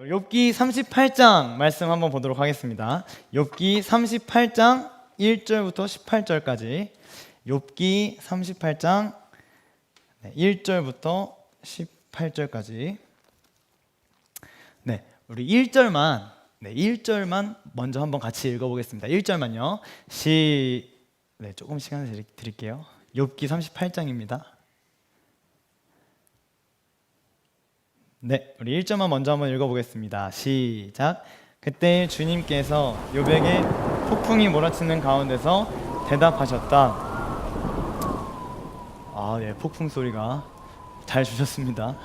욥기 38장 말씀 한번 보도록 하겠습니다. 욥기 38장 1절부터 18절까지. 욥기 38장 1절부터 18절까지. 네, 우리 1절만 먼저 한번 같이 읽어보겠습니다. 1절만요. 조금 시간을 드릴게요. 욥기 38장입니다. 네, 우리 1절만 먼저 한번 읽어보겠습니다. 시작. 그때 주님께서 욥에게 폭풍이 몰아치는 가운데서 대답하셨다. 네, 폭풍 소리가 잘 주셨습니다.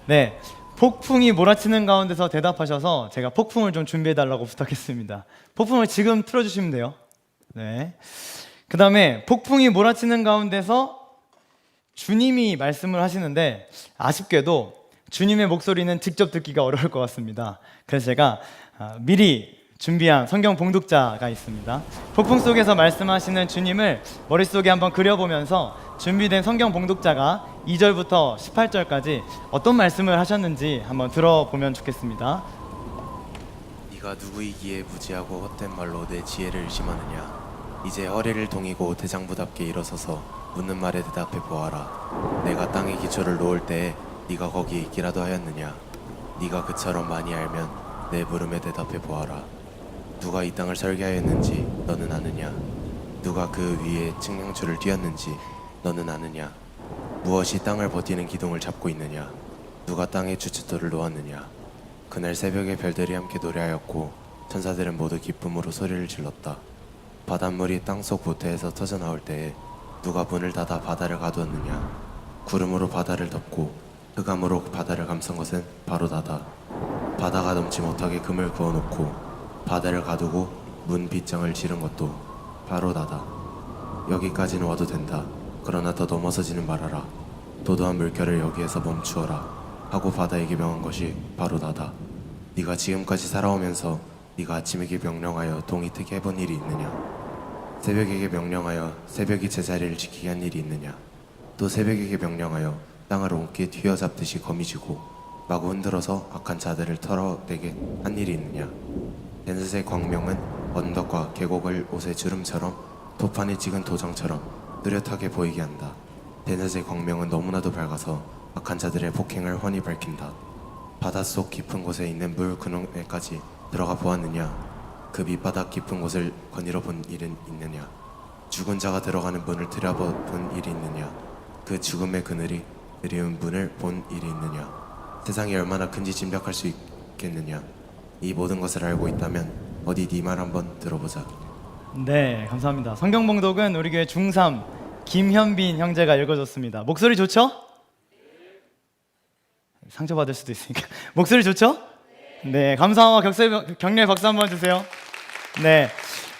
네, 폭풍이 몰아치는 가운데서 대답하셔서 제가 폭풍을 좀 준비해달라고 부탁했습니다. 폭풍을 지금 틀어주시면 돼요. 네. 그 다음에 폭풍이 몰아치는 가운데서 주님이 말씀을 하시는데 아쉽게도 주님의 목소리는 직접 듣기가 어려울 것 같습니다. 그래서 제가 미리 준비한 성경 봉독자가 있습니다. 폭풍 속에서 말씀하시는 주님을 머릿속에 한번 그려보면서 준비된 성경 봉독자가 2절부터 18절까지 어떤 말씀을 하셨는지 한번 들어보면 좋겠습니다. 네가 누구이기에 무지하고 헛된 말로 내 지혜를 의심하느냐. 이제 허리를 동이고 대장부답게 일어서서 묻는 말에 대답해 보아라. 내가 땅에 기초를 놓을 때에 네가 거기에 있기라도 하였느냐. 네가 그처럼 많이 알면 내 물음에 대답해 보아라. 누가 이 땅을 설계하였는지 너는 아느냐. 누가 그 위에 측량줄을 띄었는지 너는 아느냐. 무엇이 땅을 버티는 기둥을 잡고 있느냐. 누가 땅에 주춧돌을 놓았느냐. 그날 새벽에 별들이 함께 노래하였고 천사들은 모두 기쁨으로 소리를 질렀다. 바닷물이 땅속 보태에서 터져 나올 때에 누가 문을 닫아 바다를 가두었느냐. 구름으로 바다를 덮고 흑암으로 바다를 감싼 것은 바로 나다. 바다가 넘지 못하게 금을 그어놓고 바다를 가두고 문 빗장을 지른 것도 바로 나다. 여기까지는 와도 된다. 그러나 더 넘어서지는 말아라. 도도한 물결을 여기에서 멈추어라 하고 바다에게 명한 것이 바로 나다. 네가 지금까지 살아오면서 네가 아침에게 명령하여 동이 트게 해본 일이 있느냐. 새벽에게 명령하여 새벽이 제자리를 지키게 한 일이 있느냐. 또 새벽에게 명령하여 땅을 온게 휘어잡듯이 거미지고 마구 흔들어서 악한 자들을 털어내게 한 일이 있느냐. 덴셋의 광명은 언덕과 계곡을 옷의 주름처럼 도판에 찍은 도장처럼 뚜렷하게 보이게 한다. 덴셋의 광명은 너무나도 밝아서 악한 자들의 폭행을 훤히 밝힌다. 바닷속 깊은 곳에 있는 물 근원에까지 들어가 보았느냐. 그 밑바닥 깊은 곳을 거닐어 본 일은 있느냐. 죽은 자가 들어가는 문을 들여다본 일이 있느냐. 그 죽음의 그늘이 그리운 문을 본 일이 있느냐. 세상이 얼마나 큰지 짐작할 수 있겠느냐. 이 모든 것을 알고 있다면 어디 네 말 한번 들어보자. 네, 감사합니다. 성경 봉독은 우리 교회 중3 김현빈 형제가 읽어줬습니다. 목소리 좋죠? 상처받을 수도 있으니까 목소리 좋죠? 네, 감사와 격려의 박수 한번 주세요. 네,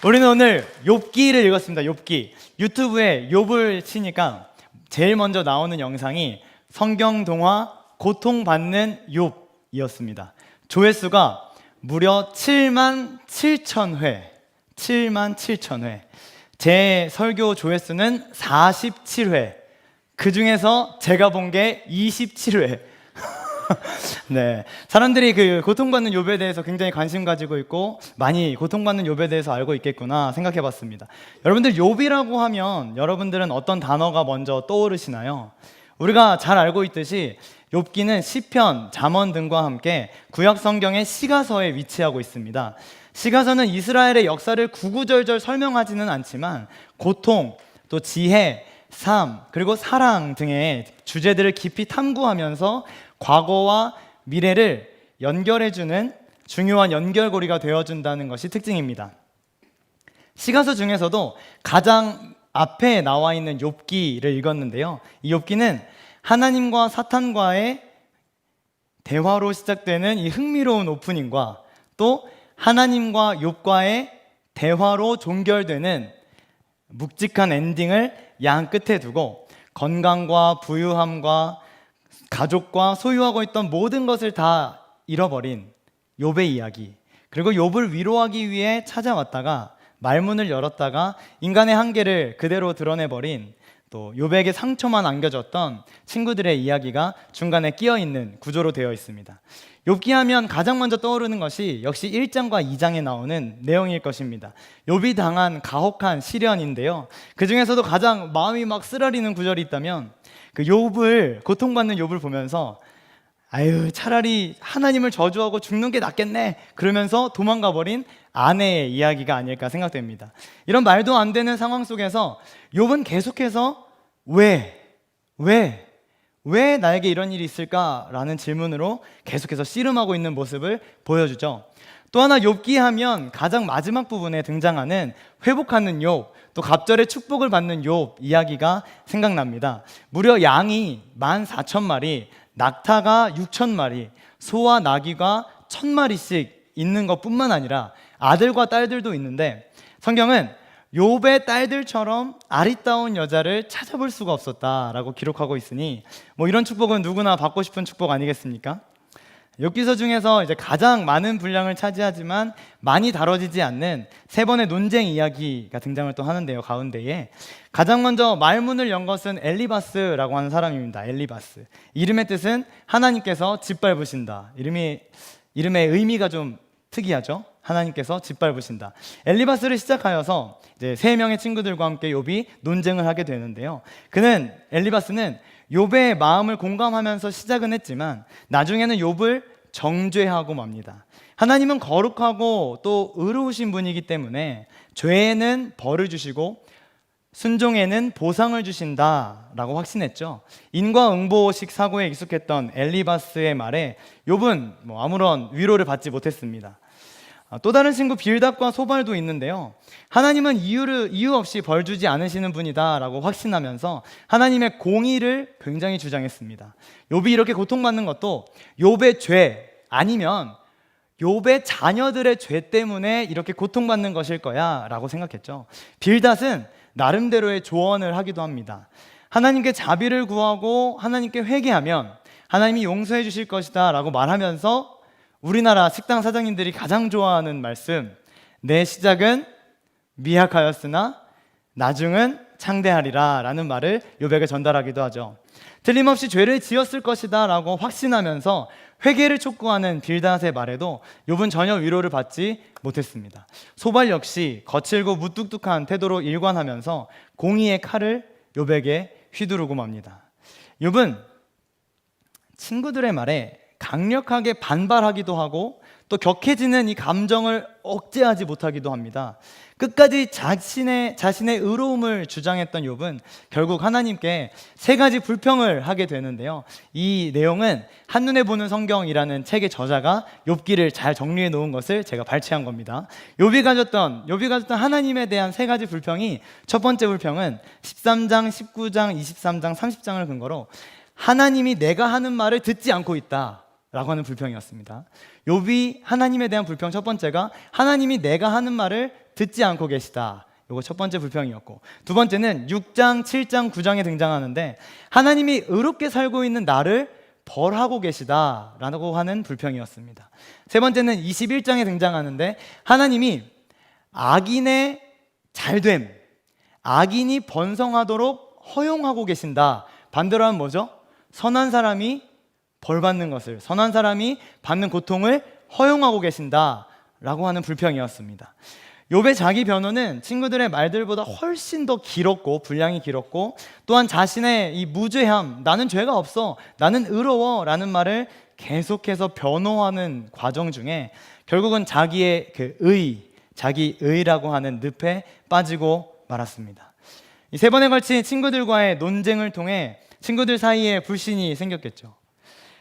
우리는 오늘 욥기를 읽었습니다. 욥기. 유튜브에 욥을 치니까 제일 먼저 나오는 영상이 성경 동화 고통받는 욥이었습니다. 조회수가 무려 77,000회. 77,000회. 제 설교 조회수는 47회. 그 중에서 제가 본 게 27회. 네, 사람들이 그 고통받는 욥에 대해서 굉장히 관심 가지고 있고 많이 고통받는 욥에 대해서 알고 있겠구나 생각해봤습니다. 여러분들 욥이라고 하면 여러분들은 어떤 단어가 먼저 떠오르시나요? 우리가 잘 알고 있듯이 욥기는 시편, 잠언 등과 함께 구약 성경의 시가서에 위치하고 있습니다. 시가서는 이스라엘의 역사를 구구절절 설명하지는 않지만 고통, 또 지혜, 삶, 그리고 사랑 등의 주제들을 깊이 탐구하면서 과거와 미래를 연결해주는 중요한 연결고리가 되어준다는 것이 특징입니다. 시가서 중에서도 가장 앞에 나와 있는 욥기를 읽었는데요. 이 욥기는 하나님과 사탄과의 대화로 시작되는 이 흥미로운 오프닝과 또 하나님과 욥과의 대화로 종결되는 묵직한 엔딩을 양 끝에 두고 건강과 부유함과 가족과 소유하고 있던 모든 것을 다 잃어버린 욥의 이야기, 그리고 욥을 위로하기 위해 찾아왔다가 말문을 열었다가 인간의 한계를 그대로 드러내버린 또 욥에게 상처만 안겨줬던 친구들의 이야기가 중간에 끼어 있는 구조로 되어 있습니다. 욥기 하면 가장 먼저 떠오르는 것이 역시 1장과 2장에 나오는 내용일 것입니다. 욥이 당한 가혹한 시련인데요. 그 중에서도 가장 마음이 막 쓰라리는 구절이 있다면 그 욥을 고통받는 욥을 보면서 아유 차라리 하나님을 저주하고 죽는 게 낫겠네 그러면서 도망가 버린 아내의 이야기가 아닐까 생각됩니다. 이런 말도 안 되는 상황 속에서 욥은 계속해서 왜 나에게 이런 일이 있을까라는 질문으로 계속해서 씨름하고 있는 모습을 보여주죠. 또 하나 욥기 하면 가장 마지막 부분에 등장하는 회복하는 욥, 또 갑절의 축복을 받는 욥 이야기가 생각납니다. 무려 양이 14,000마리, 낙타가 6,000마리, 소와 나귀가 1,000마리씩 있는 것뿐만 아니라 아들과 딸들도 있는데 성경은 욥의 딸들처럼 아리따운 여자를 찾아볼 수가 없었다라고 기록하고 있으니 뭐 이런 축복은 누구나 받고 싶은 축복 아니겠습니까? 욥기서 중에서 이제 가장 많은 분량을 차지하지만 많이 다뤄지지 않는 세 번의 논쟁 이야기가 등장을 또 하는데요. 가운데에 가장 먼저 말문을 연 것은 엘리바스라고 하는 사람입니다. 엘리바스. 이름의 뜻은 하나님께서 짓밟으신다. 이름의 의미가 좀 특이하죠. 하나님께서 짓밟으신다. 엘리바스를 시작하여서 이제 세 명의 친구들과 함께 욥이 논쟁을 하게 되는데요. 엘리바스는 욥의 마음을 공감하면서 시작은 했지만 나중에는 욥을 정죄하고 맙니다. 하나님은 거룩하고 또 의로우신 분이기 때문에 죄에는 벌을 주시고 순종에는 보상을 주신다라고 확신했죠. 인과응보식 사고에 익숙했던 엘리바스의 말에 욥은 아무런 위로를 받지 못했습니다. 또 다른 친구 빌닷과 소발도 있는데요. 하나님은 이유 없이 벌 주지 않으시는 분이다라고 확신하면서 하나님의 공의를 굉장히 주장했습니다. 욥이 이렇게 고통받는 것도 욥의 죄 아니면 욥의 자녀들의 죄 때문에 이렇게 고통받는 것일 거야 라고 생각했죠. 빌닷은 나름대로의 조언을 하기도 합니다. 하나님께 자비를 구하고 하나님께 회개하면 하나님이 용서해 주실 것이다 라고 말하면서 우리나라 식당 사장님들이 가장 좋아하는 말씀, 내 시작은 미약하였으나 나중은 창대하리라 라는 말을 욥에게 전달하기도 하죠. 틀림없이 죄를 지었을 것이다 라고 확신하면서 회개를 촉구하는 빌닷의 말에도 욥은 전혀 위로를 받지 못했습니다. 소발 역시 거칠고 무뚝뚝한 태도로 일관하면서 공의의 칼을 욥에게 휘두르고 맙니다. 욥은 친구들의 말에 강력하게 반발하기도 하고 또 격해지는 이 감정을 억제하지 못하기도 합니다. 끝까지 자신의 의로움을 주장했던 욥은 결국 하나님께 세 가지 불평을 하게 되는데요. 이 내용은 한눈에 보는 성경이라는 책의 저자가 욥기를 잘 정리해 놓은 것을 제가 발췌한 겁니다. 욥이 가졌던 하나님에 대한 세 가지 불평이, 첫 번째 불평은 13장, 19장, 23장, 30장을 근거로 하나님이 내가 하는 말을 듣지 않고 있다 라고 하는 불평이었습니다. 욥이 하나님에 대한 불평 첫 번째가 하나님이 내가 하는 말을 듣지 않고 계시다. 이거 첫 번째 불평이었고, 두 번째는 6장, 7장, 9장에 등장하는데 하나님이 의롭게 살고 있는 나를 벌하고 계시다 라고 하는 불평이었습니다. 세 번째는 21장에 등장하는데 하나님이 악인의 잘됨, 악인이 번성하도록 허용하고 계신다. 반대로 하면 뭐죠? 선한 사람이 벌 받는 것을, 선한 사람이 받는 고통을 허용하고 계신다라고 하는 불평이었습니다. 욥의 자기 변호는 친구들의 말들보다 훨씬 더 길었고 분량이 길었고, 또한 자신의 이 무죄함, 나는 죄가 없어, 나는 의로워 라는 말을 계속해서 변호하는 과정 중에 결국은 자기의 자기 의라고 하는 늪에 빠지고 말았습니다. 이 세 번에 걸친 친구들과의 논쟁을 통해 친구들 사이에 불신이 생겼겠죠.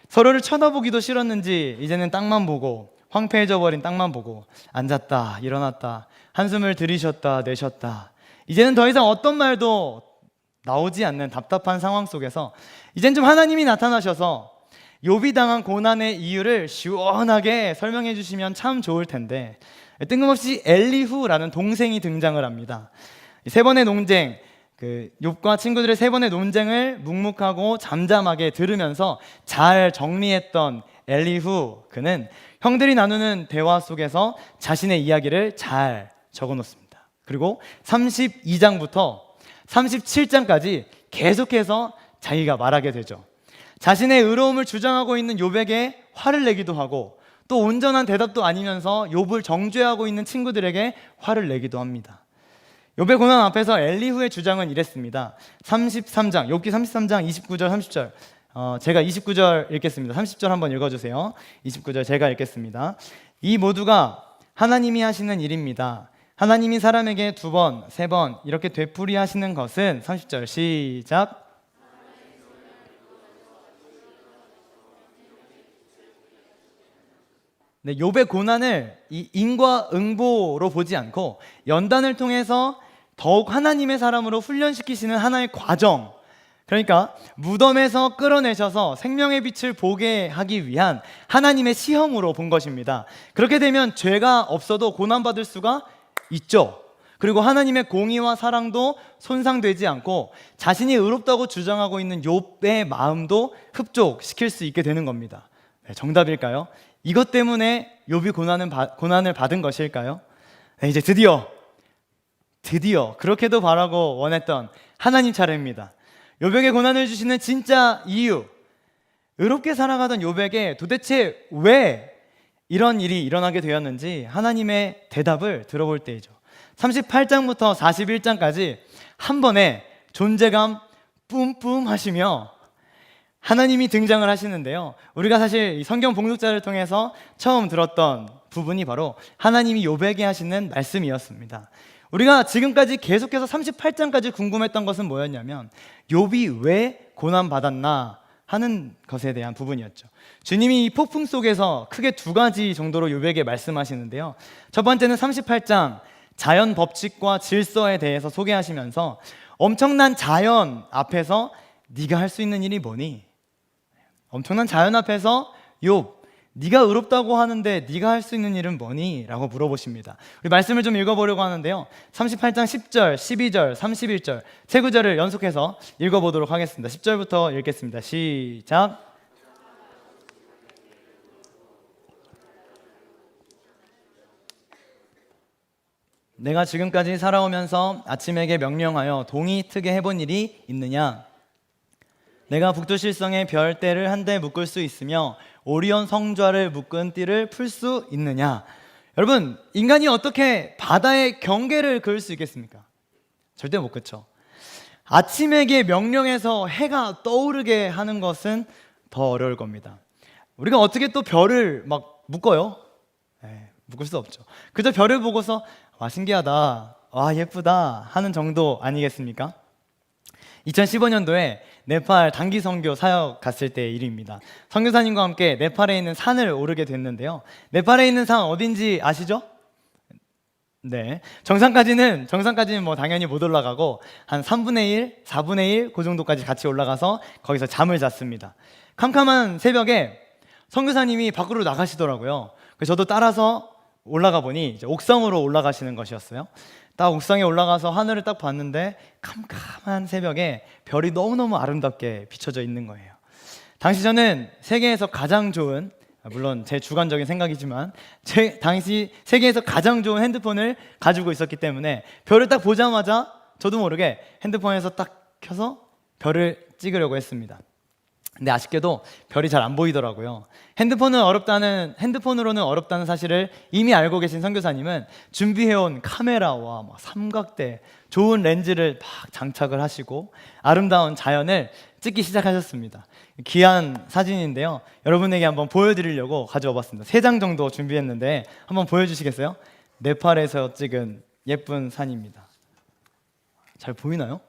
서로를 쳐다보기도 싫었는지 이제는 땅만 보고, 황폐해져 버린 땅만 보고 앉았다 일어났다 한숨을 들이쉬었다 내쉬었다, 이제는 더 이상 어떤 말도 나오지 않는 답답한 상황 속에서 이젠 좀 하나님이 나타나셔서 욥이 당한 고난의 이유를 시원하게 설명해 주시면 참 좋을 텐데 뜬금없이 엘리후라는 동생이 등장을 합니다. 세 번의 논쟁, 욥과 친구들의 세 번의 논쟁을 묵묵하고 잠잠하게 들으면서 잘 정리했던 엘리후, 그는 형들이 나누는 대화 속에서 자신의 이야기를 잘 적어 놓습니다. 그리고 32장부터 37장까지 계속해서 자기가 말하게 되죠. 자신의 의로움을 주장하고 있는 욥에게 화를 내기도 하고 또 온전한 대답도 아니면서 욥을 정죄하고 있는 친구들에게 화를 내기도 합니다. 욥의 고난 앞에서 엘리후의 주장은 이랬습니다. 33장, 욥기 33장 29절 30절. 제가 29절 읽겠습니다. 30절 한번 읽어주세요. 29절 제가 읽겠습니다. 이 모두가 하나님이 하시는 일입니다. 하나님이 사람에게 2번, 3번 이렇게 되풀이하시는 것은 30절 시작. 네, 욥의 고난을 이 인과응보로 보지 않고 연단을 통해서 더욱 하나님의 사람으로 훈련시키시는 하나의 과정, 그러니까 무덤에서 끌어내셔서 생명의 빛을 보게 하기 위한 하나님의 시험으로 본 것입니다. 그렇게 되면 죄가 없어도 고난받을 수가 있죠. 그리고 하나님의 공의와 사랑도 손상되지 않고 자신이 의롭다고 주장하고 있는 욥의 마음도 흡족시킬 수 있게 되는 겁니다. 네, 정답일까요? 이것 때문에 욥이 고난을 받은 것일까요? 네, 이제 드디어 그렇게도 바라고 원했던 하나님 차례입니다. 욥에게 고난을 주시는 진짜 이유, 의롭게 살아가던 욥에게 도대체 왜 이런 일이 일어나게 되었는지 하나님의 대답을 들어볼 때이죠. 38장부터 41장까지 한 번에 존재감 뿜뿜 하시며 하나님이 등장을 하시는데요. 우리가 사실 이 성경 봉독자를 통해서 처음 들었던 부분이 바로 하나님이 욥에게 하시는 말씀이었습니다. 우리가 지금까지 계속해서 38장까지 궁금했던 것은 뭐였냐면 욥이 왜 고난받았나 하는 것에 대한 부분이었죠. 주님이 이 폭풍 속에서 크게 2가지 정도로 욥에게 말씀하시는데요. 첫 번째는 38장 자연 법칙과 질서에 대해서 소개하시면서 엄청난 자연 앞에서 네가 할 수 있는 일이 뭐니? 엄청난 자연 앞에서 욥, 네가 의롭다고 하는데 네가 할 수 있는 일은 뭐니? 라고 물어보십니다. 우리 말씀을 좀 읽어보려고 하는데요. 38장 10절, 12절, 31절 세 구절을 연속해서 읽어보도록 하겠습니다. 10절부터 읽겠습니다. 시작. 내가 지금까지 살아오면서 아침에게 명령하여 동이 트게 해본 일이 있느냐? 내가 북두실성의 별대를 한데 묶을 수 있으며 오리온 성좌를 묶은 띠를 풀 수 있느냐? 여러분, 인간이 어떻게 바다의 경계를 그을 수 있겠습니까? 절대 못 그쵸. 아침에게 명령해서 해가 떠오르게 하는 것은 더 어려울 겁니다. 우리가 어떻게 또 별을 막 묶어요? 묶을 수 없죠. 그저 별을 보고서 와 신기하다, 와 예쁘다 하는 정도 아니겠습니까? 2015년도에 네팔 단기 선교 사역 갔을 때의 일입니다. 선교사님과 함께 네팔에 있는 산을 오르게 됐는데요. 네팔에 있는 산 어딘지 아시죠? 네, 정상까지는 뭐 당연히 못 올라가고 한 3분의 1, 4분의 1 그 정도까지 같이 올라가서 거기서 잠을 잤습니다. 캄캄한 새벽에 선교사님이 밖으로 나가시더라고요. 그래서 저도 따라서 올라가 보니 이제 옥상으로 올라가시는 것이었어요. 딱 옥상에 올라가서 하늘을 딱 봤는데 캄캄한 새벽에 별이 너무너무 아름답게 비춰져 있는 거예요. 당시 저는 세계에서 가장 좋은, 물론 제 주관적인 생각이지만 당시 세계에서 가장 좋은 핸드폰을 가지고 있었기 때문에 별을 딱 보자마자 저도 모르게 핸드폰에서 딱 켜서 별을 찍으려고 했습니다. 근데 아쉽게도 별이 잘 안 보이더라고요. 핸드폰으로는 어렵다는 사실을 이미 알고 계신 선교사님은 준비해온 카메라와 삼각대, 좋은 렌즈를 막 장착을 하시고 아름다운 자연을 찍기 시작하셨습니다. 귀한 사진인데요. 여러분에게 한번 보여드리려고 가져와 봤습니다. 3장 정도 준비했는데 한번 보여주시겠어요? 네팔에서 찍은 예쁜 산입니다. 잘 보이나요?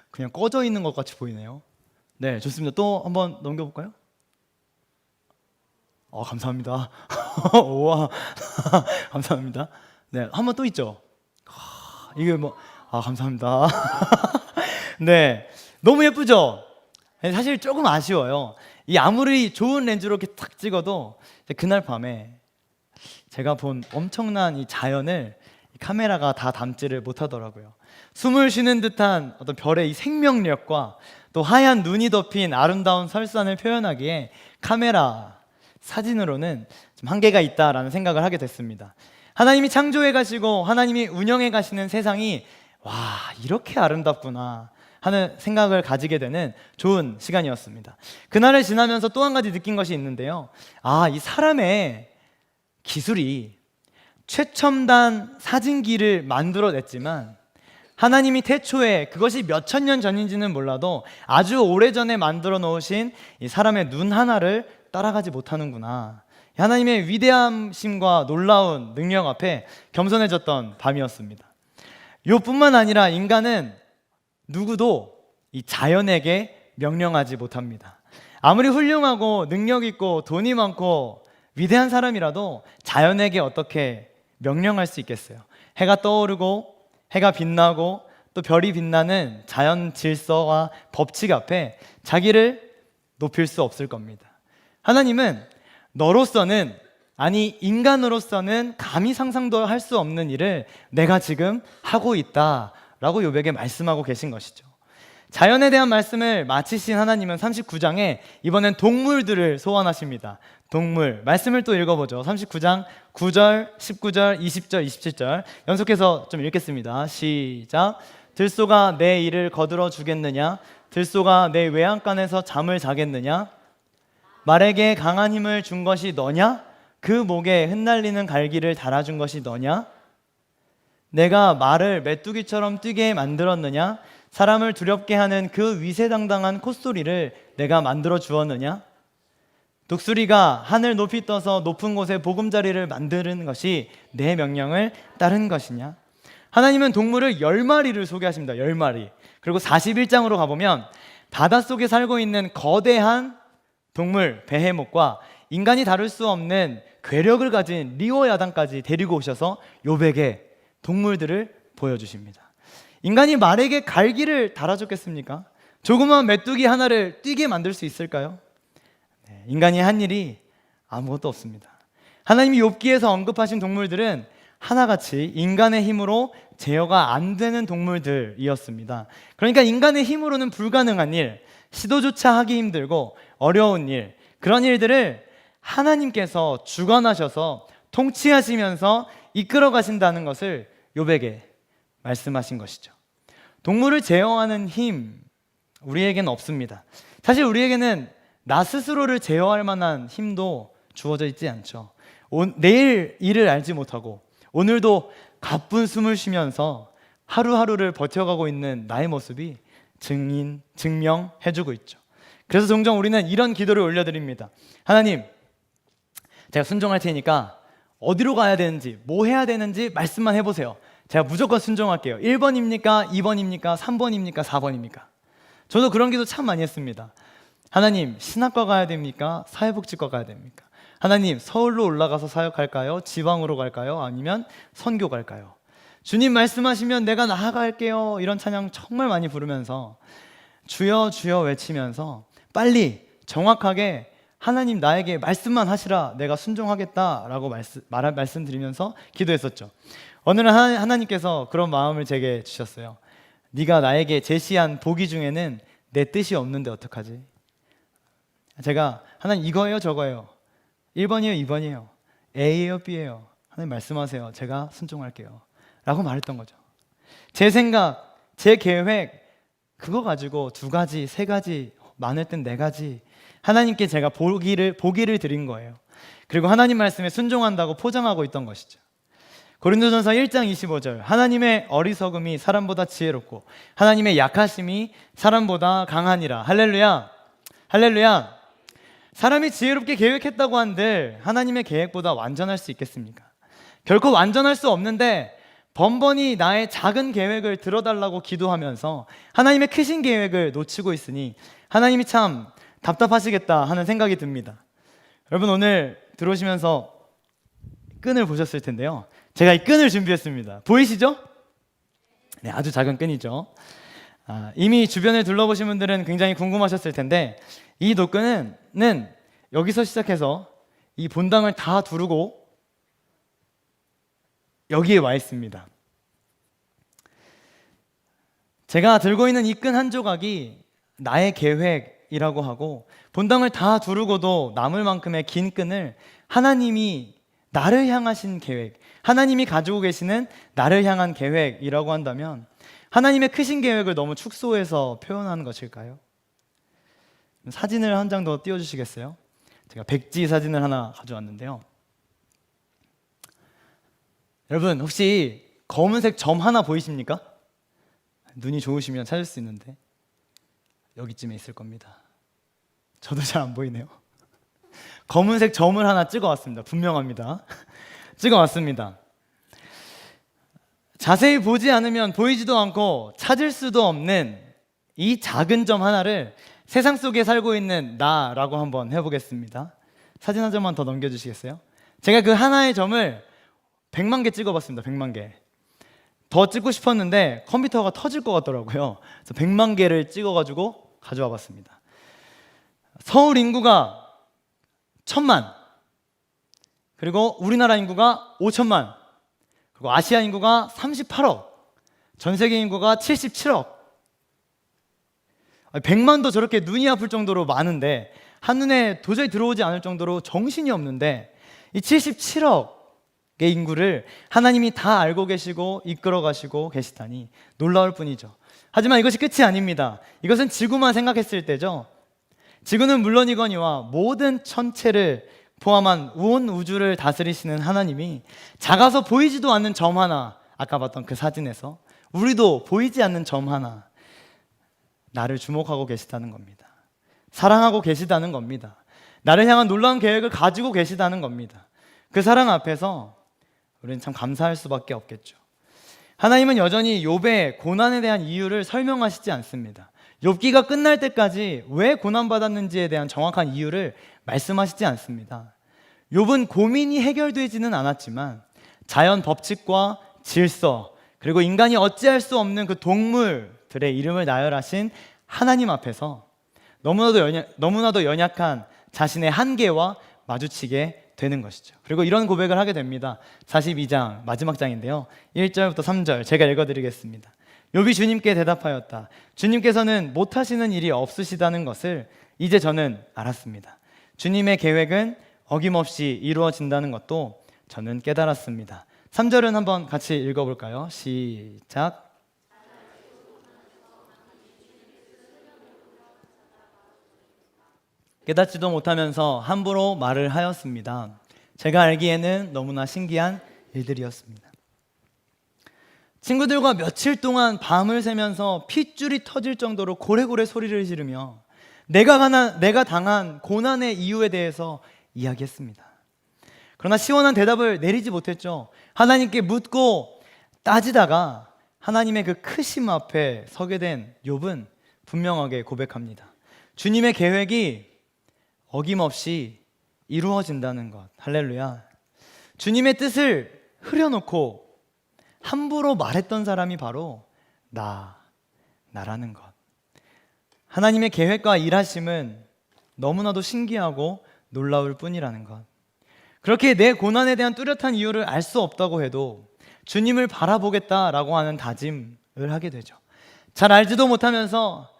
그냥 꺼져 있는 것 같이 보이네요. 네, 좋습니다. 또 한번 넘겨볼까요? 감사합니다. 우와, 감사합니다. 네, 한 번 또 있죠. 이게 감사합니다. 네, 너무 예쁘죠? 사실 조금 아쉬워요. 이 아무리 좋은 렌즈로 이렇게 탁 찍어도 그날 밤에 제가 본 엄청난 이 자연을 이 카메라가 다 담지를 못하더라고요. 숨을 쉬는 듯한 어떤 별의 이 생명력과 또 하얀 눈이 덮인 아름다운 설산을 표현하기에 카메라 사진으로는 좀 한계가 있다라는 생각을 하게 됐습니다. 하나님이 창조해 가시고 하나님이 운영해 가시는 세상이 와, 이렇게 아름답구나 하는 생각을 가지게 되는 좋은 시간이었습니다. 그날을 지나면서 또 한 가지 느낀 것이 있는데요. 아, 이 사람의 기술이 최첨단 사진기를 만들어냈지만 하나님이 태초에 그것이 몇천 년 전인지는 몰라도 아주 오래전에 만들어 놓으신 이 사람의 눈 하나를 따라가지 못하는구나. 하나님의 위대함심과 놀라운 능력 앞에 겸손해졌던 밤이었습니다. 이뿐만 아니라 인간은 누구도 이 자연에게 명령하지 못합니다. 아무리 훌륭하고 능력 있고 돈이 많고 위대한 사람이라도 자연에게 어떻게 명령할 수 있겠어요? 해가 떠오르고 해가 빛나고 또 별이 빛나는 자연 질서와 법칙 앞에 자기를 높일 수 없을 겁니다. 하나님은 너로서는, 아니 인간으로서는 감히 상상도 할 수 없는 일을 내가 지금 하고 있다라고 욥에게 말씀하고 계신 것이죠. 자연에 대한 말씀을 마치신 하나님은 39장에 이번엔 동물들을 소환하십니다. 동물, 말씀을 또 읽어보죠. 39장 9절, 19절, 20절, 27절 연속해서 좀 읽겠습니다. 시작. 들소가 내 이를 거들어 주겠느냐? 들소가 내 외양간에서 잠을 자겠느냐? 말에게 강한 힘을 준 것이 너냐? 그 목에 흩날리는 갈기를 달아준 것이 너냐? 내가 말을 메뚜기처럼 뛰게 만들었느냐? 사람을 두렵게 하는 그 위세당당한 콧소리를 내가 만들어 주었느냐? 독수리가 하늘 높이 떠서 높은 곳에 보금자리를 만드는 것이 내 명령을 따른 것이냐? 하나님은 동물을 10마리를 소개하십니다. 10마리. 그리고 41장으로 가보면 바닷속에 살고 있는 거대한 동물 베헤못과 인간이 다룰 수 없는 괴력을 가진 리오야단까지 데리고 오셔서 욥에게 동물들을 보여주십니다. 인간이 말에게 갈기를 달아줬겠습니까? 조그만 메뚜기 하나를 뛰게 만들 수 있을까요? 인간이 한 일이 아무것도 없습니다. 하나님이 욥기에서 언급하신 동물들은 하나같이 인간의 힘으로 제어가 안 되는 동물들이었습니다. 그러니까 인간의 힘으로는 불가능한 일, 시도조차 하기 힘들고 어려운 일, 그런 일들을 하나님께서 주관하셔서 통치하시면서 이끌어 가신다는 것을 욥에게 말씀하신 것이죠. 동물을 제어하는 힘, 우리에게는 없습니다. 사실 우리에게는 나 스스로를 제어할 만한 힘도 주어져 있지 않죠. 내일 일을 알지 못하고 오늘도 가쁜 숨을 쉬면서 하루하루를 버텨가고 있는 나의 모습이 증명해주고 있죠. 그래서 종종 우리는 이런 기도를 올려드립니다. 하나님, 제가 순종할 테니까 어디로 가야 되는지, 뭐 해야 되는지 말씀만 해보세요. 제가 무조건 순종할게요. 1번입니까? 2번입니까? 3번입니까? 4번입니까? 저도 그런 기도 참 많이 했습니다. 하나님, 신학과 가야 됩니까? 사회복지과 가야 됩니까? 하나님, 서울로 올라가서 사역할까요? 지방으로 갈까요? 아니면 선교 갈까요? 주님 말씀하시면 내가 나아갈게요. 이런 찬양 정말 많이 부르면서 주여 주여 외치면서 빨리 정확하게 하나님 나에게 말씀만 하시라, 내가 순종하겠다라고 말씀드리면서 기도했었죠. 어느 날 하나님께서 그런 마음을 제게 주셨어요. 네가 나에게 제시한 보기 중에는 내 뜻이 없는데 어떡하지? 제가 하나님 이거예요 저거예요, 1번이에요 2번이에요, A예요 B예요, 하나님 말씀하세요, 제가 순종할게요 라고 말했던 거죠. 제 생각, 제 계획 그거 가지고 2가지, 3가지, 많을 땐 4가지 하나님께 제가 보기를 드린 거예요. 그리고 하나님 말씀에 순종한다고 포장하고 있던 것이죠. 고린도전서 1장 25절, 하나님의 어리석음이 사람보다 지혜롭고 하나님의 약하심이 사람보다 강하니라. 할렐루야, 할렐루야. 사람이 지혜롭게 계획했다고 한들 하나님의 계획보다 완전할 수 있겠습니까? 결코 완전할 수 없는데 번번이 나의 작은 계획을 들어달라고 기도하면서 하나님의 크신 계획을 놓치고 있으니 하나님이 참 답답하시겠다 하는 생각이 듭니다. 여러분, 오늘 들어오시면서 끈을 보셨을 텐데요, 제가 이 끈을 준비했습니다. 보이시죠? 네, 아주 작은 끈이죠. 이미 주변을 둘러보신 분들은 굉장히 궁금하셨을 텐데 이 노끈은 여기서 시작해서 이 본당을 다 두르고 여기에 와 있습니다. 제가 들고 있는 이 끈 한 조각이 나의 계획이라고 하고 본당을 다 두르고도 남을 만큼의 긴 끈을 하나님이 나를 향하신 계획, 하나님이 가지고 계시는 나를 향한 계획이라고 한다면 하나님의 크신 계획을 너무 축소해서 표현하는 것일까요? 사진을 한 장 더 띄워주시겠어요? 제가 백지 사진을 하나 가져왔는데요. 여러분 혹시 검은색 점 하나 보이십니까? 눈이 좋으시면 찾을 수 있는데 여기쯤에 있을 겁니다. 저도 잘 안 보이네요. 검은색 점을 하나 찍어왔습니다. 분명합니다. 찍어왔습니다. 자세히 보지 않으면 보이지도 않고 찾을 수도 없는 이 작은 점 하나를 세상 속에 살고 있는 나라고 한번 해보겠습니다. 사진 한 점만 더 넘겨주시겠어요? 제가 그 하나의 점을 100만 개 찍어봤습니다. 100만 개. 더 찍고 싶었는데 컴퓨터가 터질 것 같더라고요. 그래서 100만 개를 찍어가지고 가져와 봤습니다. 서울 인구가 1000만, 그리고 우리나라 인구가 5천만, 그리고 아시아 인구가 38억, 전 세계 인구가 77억. 100만도 저렇게 눈이 아플 정도로 많은데 한눈에 도저히 들어오지 않을 정도로 정신이 없는데 이 77억의 인구를 하나님이 다 알고 계시고 이끌어 가시고 계시다니 놀라울 뿐이죠. 하지만 이것이 끝이 아닙니다. 이것은 지구만 생각했을 때죠. 지구는 물론이거니와 모든 천체를 포함한 온 우주를 다스리시는 하나님이 작아서 보이지도 않는 점 하나, 아까 봤던 그 사진에서 우리도 보이지 않는 점 하나, 나를 주목하고 계시다는 겁니다. 사랑하고 계시다는 겁니다. 나를 향한 놀라운 계획을 가지고 계시다는 겁니다. 그 사랑 앞에서 우리는 참 감사할 수밖에 없겠죠. 하나님은 여전히 욥의 고난에 대한 이유를 설명하시지 않습니다. 욥기가 끝날 때까지 왜 고난받았는지에 대한 정확한 이유를 말씀하시지 않습니다. 욥은 고민이 해결되지는 않았지만 자연 법칙과 질서, 그리고 인간이 어찌할 수 없는 그 동물들의 이름을 나열하신 하나님 앞에서 너무나도 연약한 자신의 한계와 마주치게 되는 것이죠. 그리고 이런 고백을 하게 됩니다. 42장 마지막 장인데요, 1절부터 3절 제가 읽어드리겠습니다. 욥이 주님께 대답하였다. 주님께서는 못하시는 일이 없으시다는 것을 이제 저는 알았습니다. 주님의 계획은 어김없이 이루어진다는 것도 저는 깨달았습니다. 3절은 한번 같이 읽어볼까요? 시작. 깨닫지도 못하면서 함부로 말을 하였습니다. 제가 알기에는 너무나 신기한 일들이었습니다. 친구들과 며칠 동안 밤을 새면서 핏줄이 터질 정도로 고래고래 소리를 지르며 내가 당한 고난의 이유에 대해서 이야기했습니다. 그러나 시원한 대답을 내리지 못했죠. 하나님께 묻고 따지다가 하나님의 그 크심 앞에 서게 된 욥은 분명하게 고백합니다. 주님의 계획이 어김없이 이루어진다는 것. 할렐루야. 주님의 뜻을 흐려놓고 함부로 말했던 사람이 바로 나라는 것. 하나님의 계획과 일하심은 너무나도 신기하고 놀라울 뿐이라는 것. 그렇게 내 고난에 대한 뚜렷한 이유를 알 수 없다고 해도 주님을 바라보겠다라고 하는 다짐을 하게 되죠. 잘 알지도 못하면서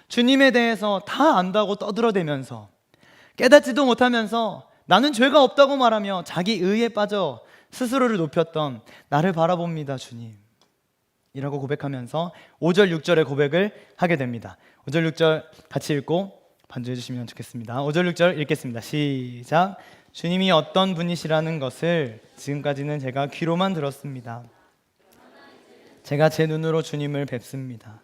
주님에 대해서 다 안다고 떠들어대면서 깨닫지도 못하면서 나는 죄가 없다고 말하며 자기 의에 빠져 스스로를 높였던 나를 바라봅니다, 주님 이라고 고백하면서 5절 6절의 고백을 하게 됩니다. 5절 6절 같이 읽고 반주해 주시면 좋겠습니다. 5절 6절 읽겠습니다. 시작. 주님이 어떤 분이시라는 것을 지금까지는 제가 귀로만 들었습니다. 제가 제 눈으로 주님을 뵙습니다.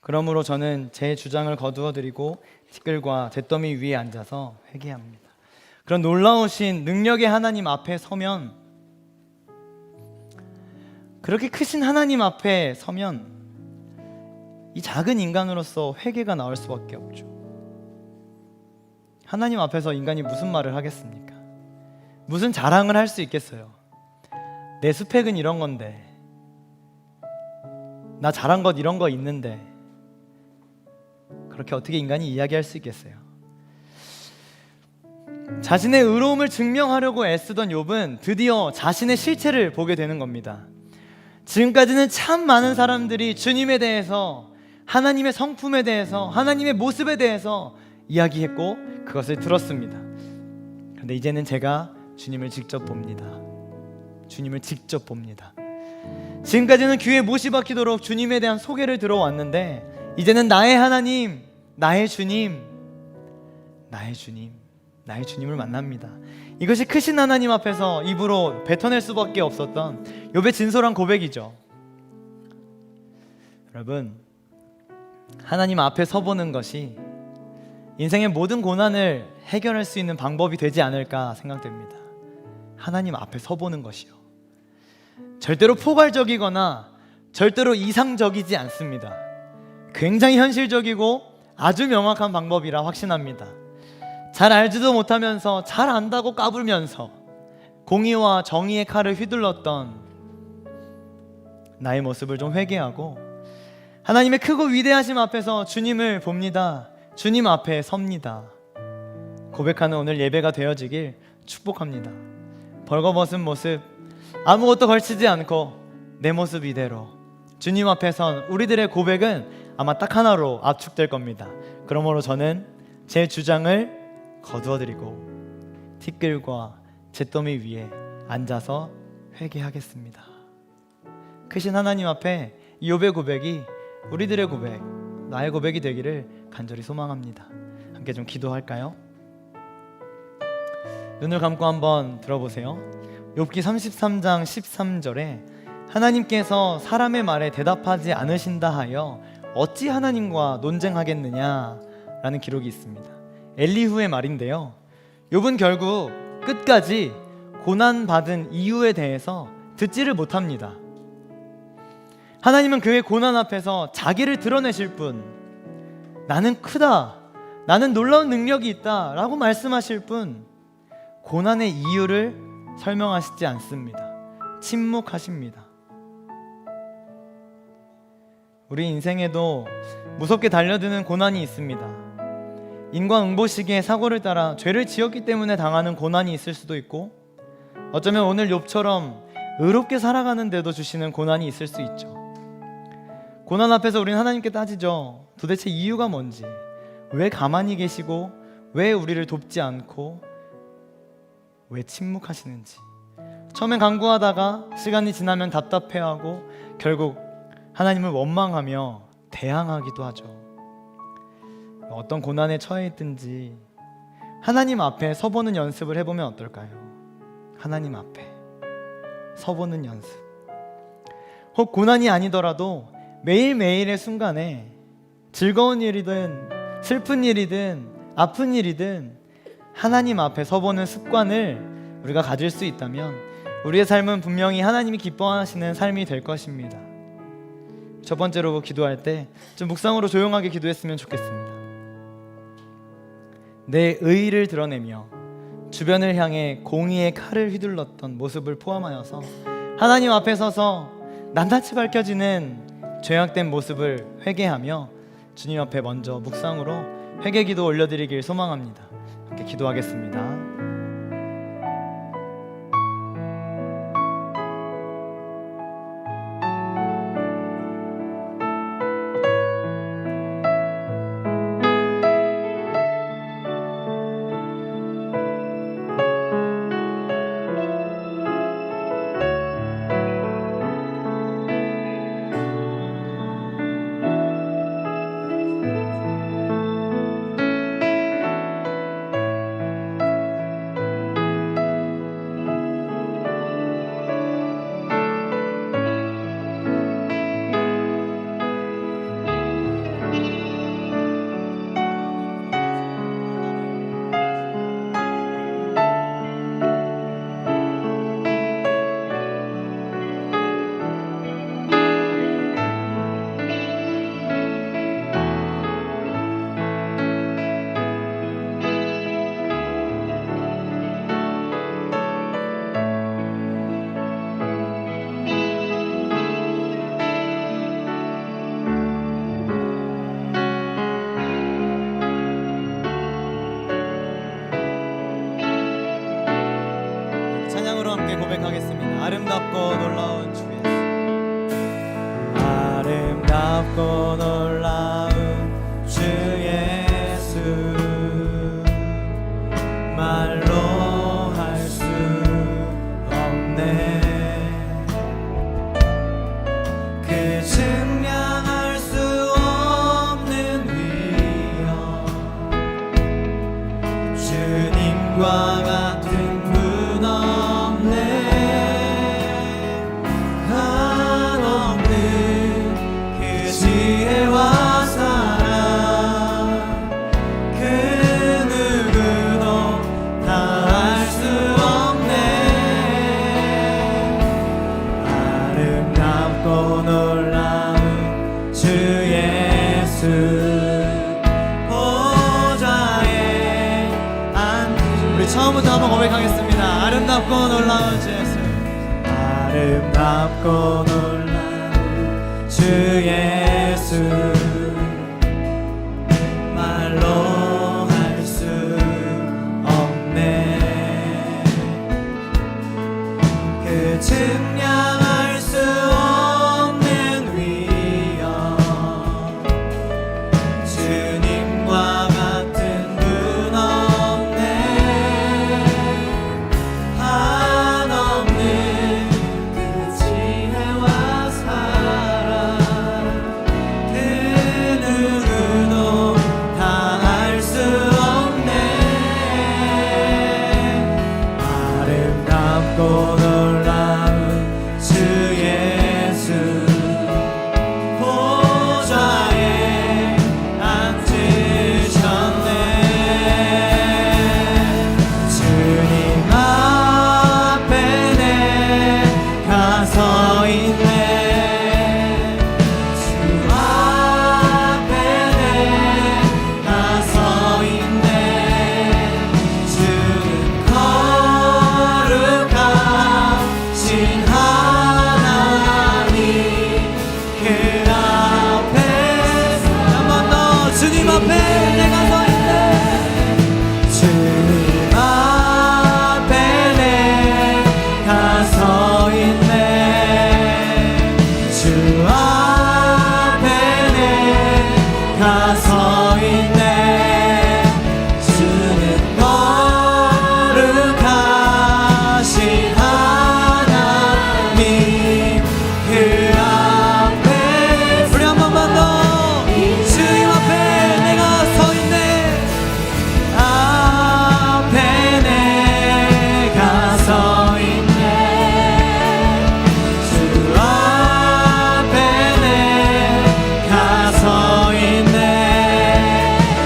그러므로 저는 제 주장을 거두어드리고 티끌과 잿더미 위에 앉아서 회개합니다. 그런 놀라우신 능력의 하나님 앞에 서면, 그렇게 크신 하나님 앞에 서면 이 작은 인간으로서 회개가 나올 수밖에 없죠. 하나님 앞에서 인간이 무슨 말을 하겠습니까? 무슨 자랑을 할 수 있겠어요? 내 스펙은 이런 건데, 나 잘한 것 이런 거 있는데, 그렇게 어떻게 인간이 이야기할 수 있겠어요? 자신의 의로움을 증명하려고 애쓰던 욥은 드디어 자신의 실체를 보게 되는 겁니다. 지금까지는 참 많은 사람들이 주님에 대해서, 하나님의 성품에 대해서, 하나님의 모습에 대해서 이야기했고 그것을 들었습니다. 그런데 이제는 제가 주님을 직접 봅니다. 주님을 직접 봅니다. 지금까지는 귀에 못이 박히도록 주님에 대한 소개를 들어왔는데 이제는 나의 하나님, 나의 주님, 나의 주님, 나의 주님을 만납니다. 이것이 크신 하나님 앞에서 입으로 뱉어낼 수밖에 없었던 욥의 진솔한 고백이죠. 여러분, 하나님 앞에 서보는 것이 인생의 모든 고난을 해결할 수 있는 방법이 되지 않을까 생각됩니다. 하나님 앞에 서보는 것이요, 절대로 포괄적이거나 절대로 이상적이지 않습니다. 굉장히 현실적이고 아주 명확한 방법이라 확신합니다. 잘 알지도 못하면서 잘 안다고 까불면서 공의와 정의의 칼을 휘둘렀던 나의 모습을 좀 회개하고 하나님의 크고 위대하심 앞에서 주님을 봅니다. 주님 앞에 섭니다. 고백하는 오늘 예배가 되어지길 축복합니다. 벌거벗은 모습, 아무것도 걸치지 않고 내 모습 이대로 주님 앞에 선 우리들의 고백은 아마 딱 하나로 압축될 겁니다. 그러므로 저는 제 주장을 거두어드리고 티끌과 잿더미 위에 앉아서 회개하겠습니다. 크신 하나님 앞에 이 욥의 고백이 우리들의 고백, 나의 고백이 되기를 간절히 소망합니다. 함께 좀 기도할까요? 눈을 감고 한번 들어보세요. 욥기 33장 13절에 하나님께서 사람의 말에 대답하지 않으신다 하여 어찌 하나님과 논쟁하겠느냐 라는 기록이 있습니다. 엘리후의 말인데요, 욥은 결국 끝까지 고난받은 이유에 대해서 듣지를 못합니다. 하나님은 그의 고난 앞에서 자기를 드러내실 뿐, 나는 크다, 나는 놀라운 능력이 있다 라고 말씀하실 뿐 고난의 이유를 설명하시지 않습니다. 침묵하십니다. 우리 인생에도 무섭게 달려드는 고난이 있습니다. 인과응보시기의 사고를 따라 죄를 지었기 때문에 당하는 고난이 있을 수도 있고, 어쩌면 오늘 욥처럼 의롭게 살아가는데도 주시는 고난이 있을 수 있죠. 고난 앞에서 우리는 하나님께 따지죠. 도대체 이유가 뭔지, 왜 가만히 계시고 왜 우리를 돕지 않고 왜 침묵하시는지. 처음엔 간구하다가 시간이 지나면 답답해하고 결국 하나님을 원망하며 대항하기도 하죠. 어떤 고난에 처해 있든지 하나님 앞에 서보는 연습을 해보면 어떨까요? 하나님 앞에 서보는 연습. 혹 고난이 아니더라도 매일매일의 순간에 즐거운 일이든 슬픈 일이든 아픈 일이든 하나님 앞에 서보는 습관을 우리가 가질 수 있다면 우리의 삶은 분명히 하나님이 기뻐하시는 삶이 될 것입니다. 첫 번째로 기도할 때 좀 묵상으로 조용하게 기도했으면 좋겠습니다. 내 의의를 드러내며 주변을 향해 공의의 칼을 휘둘렀던 모습을 포함하여서 하나님 앞에 서서 낱낱이 밝혀지는 죄악된 모습을 회개하며 주님 앞에 먼저 묵상으로 회개기도 올려드리길 소망합니다. 함께 기도하겠습니다. 찬양으로 함께 고백하겠습니다. 아름답고 놀라운 주 예수. 아름답고 놀라운 주 예수, 말로 할 수 없네. 처음부터 한번 고백하겠습니다. 아름답고 놀라운 주 예수. 아름답고 놀라운 주 예수. 말로 할 수 없네. 그 증량할 수 없는 위엄. 주님과 같은 분 없네. 한없는 그 지혜와 사랑. 그 누구도 다 알 수 없네. 아름답고 놀라운 주 예수. 보좌에 앉으셨네. 주님 앞에 내가 서 있네. 주 앞에 내가 서 있네. 주는 거룩하신 하나님. 그 앞에 한 번 더 주님 앞에 내가 서 있네. 주님 앞에 내가 서 있네. 주 앞에 내가 서 있네. 주는 거룩하신 하나님. 그 앞에 우리 한 번만 더 주님 앞에 내가 서 있네. 앞에 내가 서 있네. 주 앞에 내가 서 있네.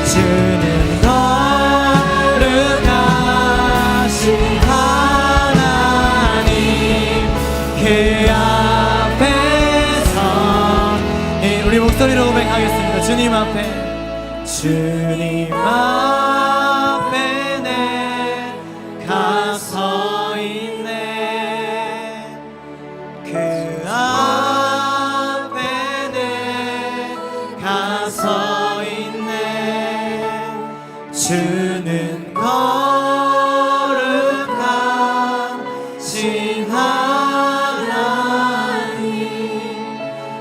주는 거룩하신 하나님. 그 앞에서 우리 목소리로 고백하겠습니다. 주님 앞에 내가 서 있네. 그 앞에 내가 서 있네. 주는 거룩하신 하나님.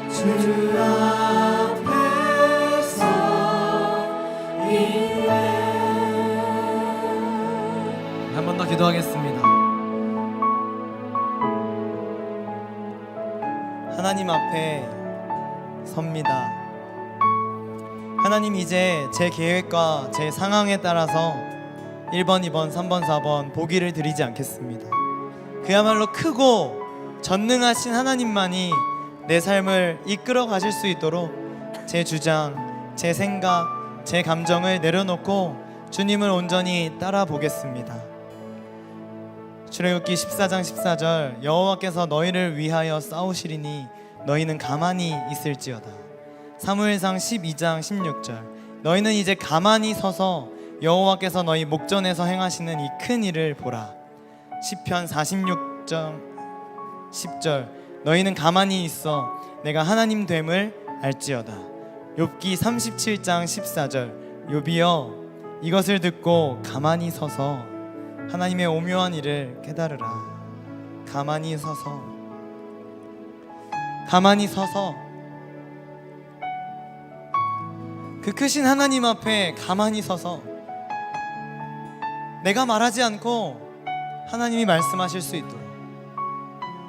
주 앞에서 있네. 한 번 더 기도하겠습니다. 하나님 앞에 섭니다. 하나님, 이제 제 계획과 제 상황에 따라서 1번, 2번, 3번, 4번 보기를 드리지 않겠습니다. 그야말로 크고 전능하신 하나님만이 내 삶을 이끌어 가실 수 있도록 제 주장, 제 생각, 제 감정을 내려놓고 주님을 온전히 따라 보겠습니다. 출애굽기 14장 14절, 여호와께서 너희를 위하여 싸우시리니 너희는 가만히 있을지어다. 사무엘상 12장 16절, 너희는 이제 가만히 서서 여호와께서 너희 목전에서 행하시는 이 큰 일을 보라. 시편 46장 10절, 너희는 가만히 있어 내가 하나님 됨을 알지어다. 욥기 37장 14절, 욥이여 이것을 듣고 가만히 서서 하나님의 오묘한 일을 깨달으라. 가만히 서서 그 크신 하나님 앞에 가만히 서서 내가 말하지 않고 하나님이 말씀하실 수 있도록,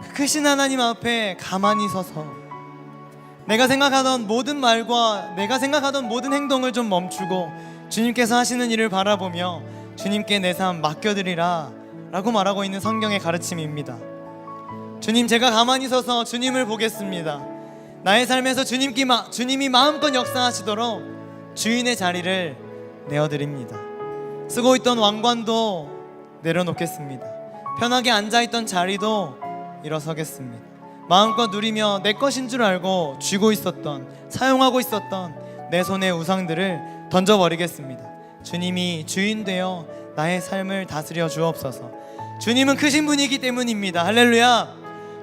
그 크신 하나님 앞에 가만히 서서 내가 생각하던 모든 말과 내가 생각하던 모든 행동을 좀 멈추고 주님께서 하시는 일을 바라보며 주님께 내 삶 맡겨드리라 라고 말하고 있는 성경의 가르침입니다. 주님, 제가 가만히 서서 주님을 보겠습니다. 나의 삶에서 주님이 마음껏 역사하시도록 주인의 자리를 내어드립니다. 쓰고 있던 왕관도 내려놓겠습니다. 편하게 앉아있던 자리도 일어서겠습니다. 마음껏 누리며 내 것인 줄 알고 쥐고 있었던, 사용하고 있었던 내 손의 우상들을 던져버리겠습니다. 주님이 주인 되어 나의 삶을 다스려 주옵소서. 주님은 크신 분이기 때문입니다. 할렐루야.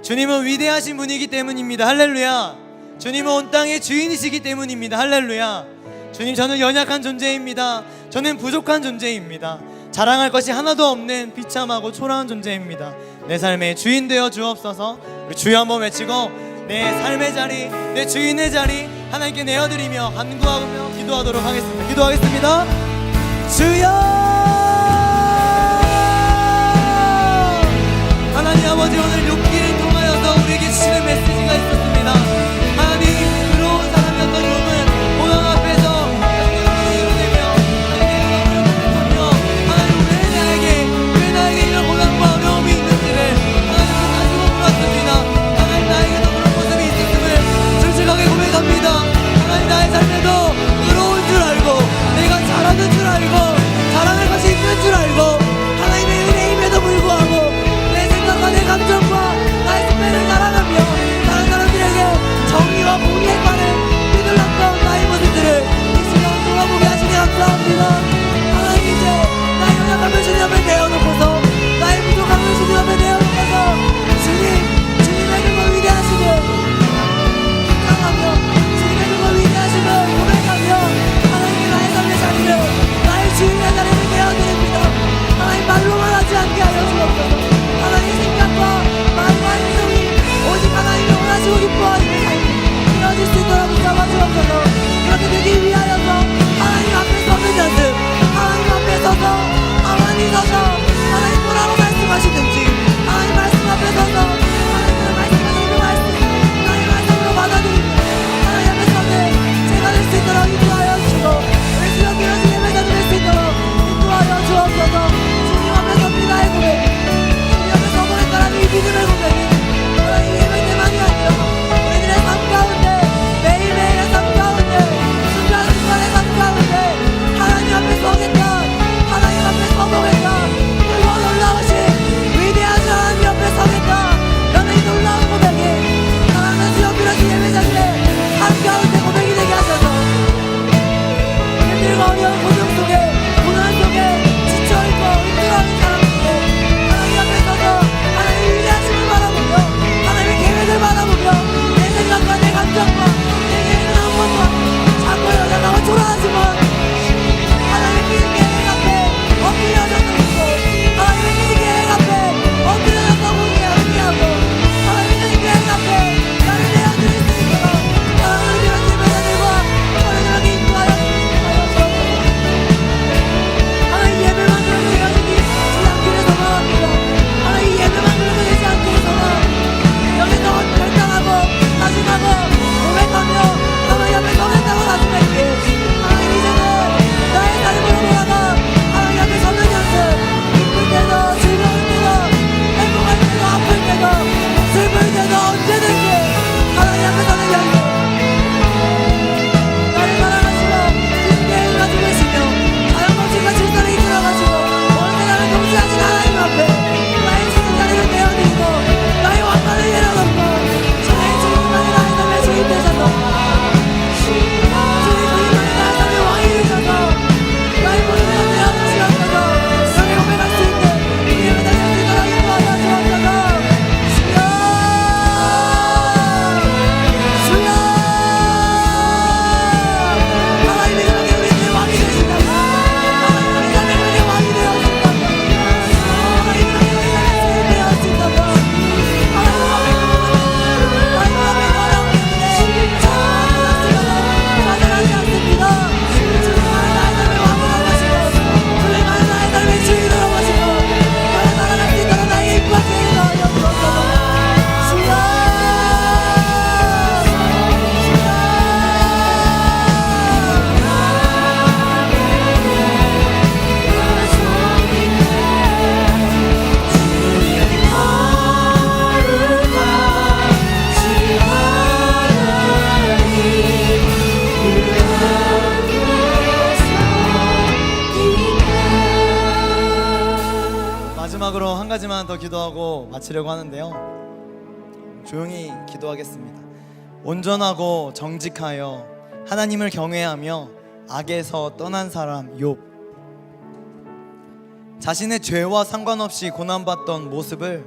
주님은 위대하신 분이기 때문입니다. 할렐루야. 주님은 온 땅의 주인이시기 때문입니다. 할렐루야. 주님, 저는 연약한 존재입니다. 저는 부족한 존재입니다. 자랑할 것이 하나도 없는 비참하고 초라한 존재입니다. 내 삶의 주인 되어 주옵소서. 우리 주여 한번 외치고 내 삶의 자리, 내 주인의 자리 하나님께 내어드리며 간구하며 기도하도록 하겠습니다. 기도하겠습니다. 주여, 하나님 아버지, 오늘 욥기를 통하여서 우리에게 주시는 메시지가 있었습니다. 하나님, 그로운 사람이었던 욥은 고난 앞에서 왜 나에게 이런 고난과 어려움이 있는지를 하나님 다시고 물었습니다. 하나님, 나에게도 그런 모습이 있었음을 솔직하게 고백합니다. 하나님, 나의 삶에도 의로운 줄 알고 내가 잘하는 줄 알고 자랑할 것이 있는 줄 알고 하나님의 은혜임에도 불구하고 내 생각과 내 감정과 나의 스펙을 자랑하며 다른 사람들에게 정의와 공의의 말을 휘둘렀던 나의 모습들을 이 시간 돌아보게 하시니 감사합니다. 하나님, 이제 나의 연약함을 주님 앞에 내어놓고서 나의 부족함을 주님 앞에 내어놓고서 주님의 그걸 위대하시길 인정하며 주님의 그걸 위대하심을 고백하며 하나님께 나의 삶의 자리를 나의 주인의 자리를 내어드립니다. 하나님, 말로만 하지 않게 하여 주옵소서. 하나님의 생각과 마음과 행동이 오직 하나님이 원하시고 기뻐하시는 삶이 이루어질 수 있도록 붙잡아 주옵소서. 그렇게 되기 위하여서 하나님 앞에 서는 연습, 하나님 앞에 서서 가만히 서서 하나님 뭐라고 말씀하시는지 하나님 말씀 앞에 서서 하나님의 말씀을 적용할 수 있는 하나님의 말씀으로 받아들이며 하나님 앞에 서는 제가 될 수 있도록 인도하여 주시고 우리 주여 기러진 예배자 될 수 있도록 인도하여 주옵소서. 주님 앞에 섭니다의 고백, 주님 앞에 서보겠다라는 이 믿음의 고백이 하나님 예배 때만이 아니라 우리들의 삶 가운데 매일매일의 삶 가운데 순간순간의 삶 가운데 하나님 앞에 서겠다, 하나님 앞에 서보겠다, 그리고 놀라우신 위대하신 하나님 옆에 서겠다 라는 이 놀라운 고백이 사랑하는 주여 기러진 예배자들의 삶 가운데 고백이 되게 하셔서 힘들고 어려운 고통 속에 고난 속에 지쳐있고 힘들어하는 사람들에게 하나님 앞에 서서 하나님의 위대하심을 바라보며 하나님의 계획을 바라보며 내 생각과 내 감정과 내 계획은 아무것도 자꾸 연약하고 초라하지만 하나님의 그 계획 앞에 엎드려져서 있고 하나님의 그 계획 앞에 엎드려져서 회개하고 하나님의 그 계획 앞에 나를 내어드릴 수 있도록 사랑하는 이런 예배자들과 하나님께 인도하여 주옵소서. 하나님, 예배만 들어도 되지 않기를 소망합니다. 하나님, 예배만 들어도 되지 않기를 소망합니다. 여기서 결단하고 다짐하고 고백하며 하나님 앞에 서겠다고 다짐할게. 하나님, 이제는 나의 삶으로 돌아가 하나님 앞에 서는 연습, 기쁠 때도 즐거울 때도 행복할 때도 아플 때도 슬플 때도 언제든지 하나님 앞에 서는 연습, 나를 사랑하시고 주신 계획을 가지고 계시며 자연법칙과 질서를 이끌어가시고 어느 나를 통치하신 하나님 앞에 나의 주인 자리를 내어드리고 나의 왕관을 내려놓고 주의 주인만이 나의 삶의 주인 되셔서 주의 주인만이 나의 삶의 왕이 되셔서 나의 모든 것 내어주시옵소서. 너를 고백할 수 있는 우리 예배자 될 수 있도록 인도하여 주옵소서. 주여, 주여, 하나님이 그렇게 우리의 왕이 되신다고, 하나님이 우리 삶의 그렇게 왕이 되어주신다고, 하나님이 그렇게 우리 삶의 주인 되어주신다고, 하나님 앞에 어려운 때문에 좌절하지 않습니다. 주님만이 나의 삶의 왕으로 모시고 주님만이 나의 삶의 주인으로 모시고 너를 살아갈 수 있도록 나에게 입구하게 하여 주옵소서. 주여, 마지막으로 한 가지만 더 기도하고 마치려고 하는데요. 조용히 기도하겠습니다. 온전하고 정직하여 하나님을 경외하며 악에서 떠난 사람 욥. 자신의 죄와 상관없이 고난받던 모습을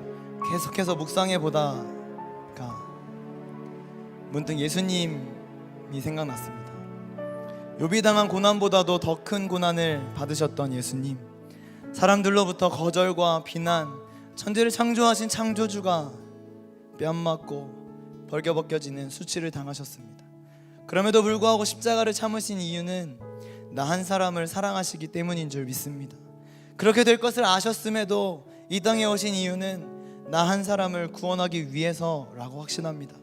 계속해서 묵상해 보다가 문득 예수님이 생각났습니다. 욥이 당한 고난보다도 더 큰 고난을 받으셨던 예수님, 사람들로부터 거절과 비난, 천지를 창조하신 창조주가 뺨 맞고 벌겨벗겨지는 수치를 당하셨습니다. 그럼에도 불구하고 십자가를 참으신 이유는 나 한 사람을 사랑하시기 때문인 줄 믿습니다. 그렇게 될 것을 아셨음에도 이 땅에 오신 이유는 나 한 사람을 구원하기 위해서라고 확신합니다.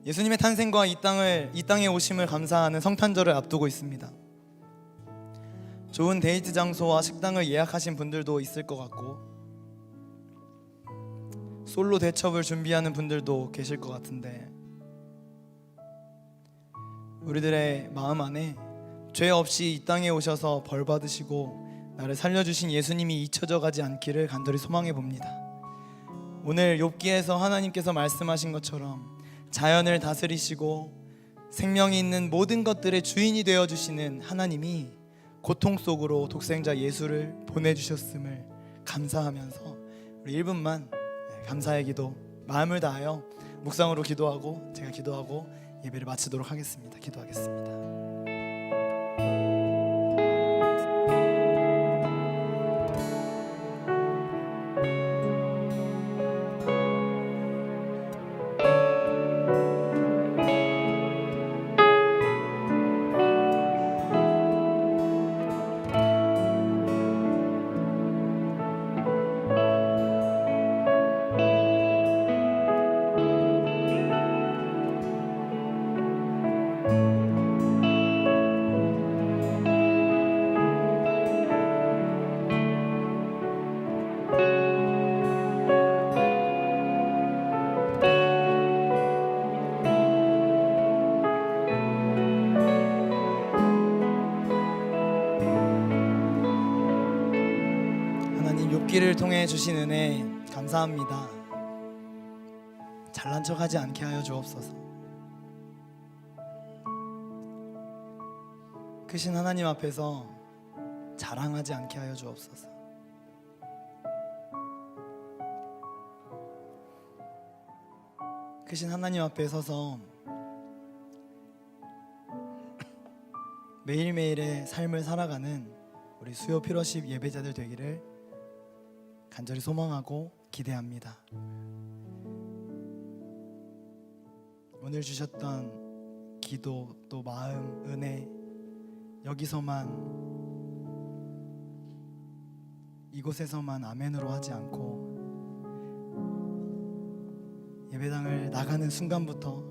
예수님의 탄생과 이 땅에 오심을 감사하는 성탄절을 앞두고 있습니다. 좋은 데이트 장소와 식당을 예약하신 분들도 있을 것 같고, 솔로 대첩을 준비하는 분들도 계실 것 같은데, 우리들의 마음 안에 죄 없이 이 땅에 오셔서 벌 받으시고 나를 살려주신 예수님이 잊혀져 가지 않기를 간절히 소망해 봅니다. 오늘 욥기에서 하나님께서 말씀하신 것처럼 자연을 다스리시고 생명이 있는 모든 것들의 주인이 되어주시는 하나님이 고통 속으로 독생자 예수를 보내주셨음을 감사하면서 우리 1분만 감사의 기도 마음을 다하여 묵상으로 기도하고 제가 기도하고 예배를 마치도록 하겠습니다. 기도하겠습니다. 욥기를 통해 주신 은혜 감사합니다. 잘난 척하지 않게 하여 주옵소서. 크신 하나님 앞에서 자랑하지 않게 하여 주옵소서. 크신 하나님 앞에 서서 매일매일의 삶을 살아가는 우리 수요 피러십 예배자들 되기를 간절히 소망하고 기대합니다. 오늘 주셨던 기도 또 마음 은혜 여기서만 이곳에서만 아멘으로 하지 않고 예배당을 나가는 순간부터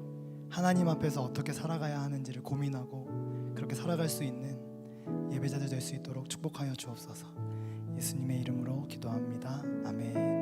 하나님 앞에서 어떻게 살아가야 하는지를 고민하고 그렇게 살아갈 수 있는 예배자들 될 수 있도록 축복하여 주옵소서. 예수님의 이름으로 기도합니다. 아멘.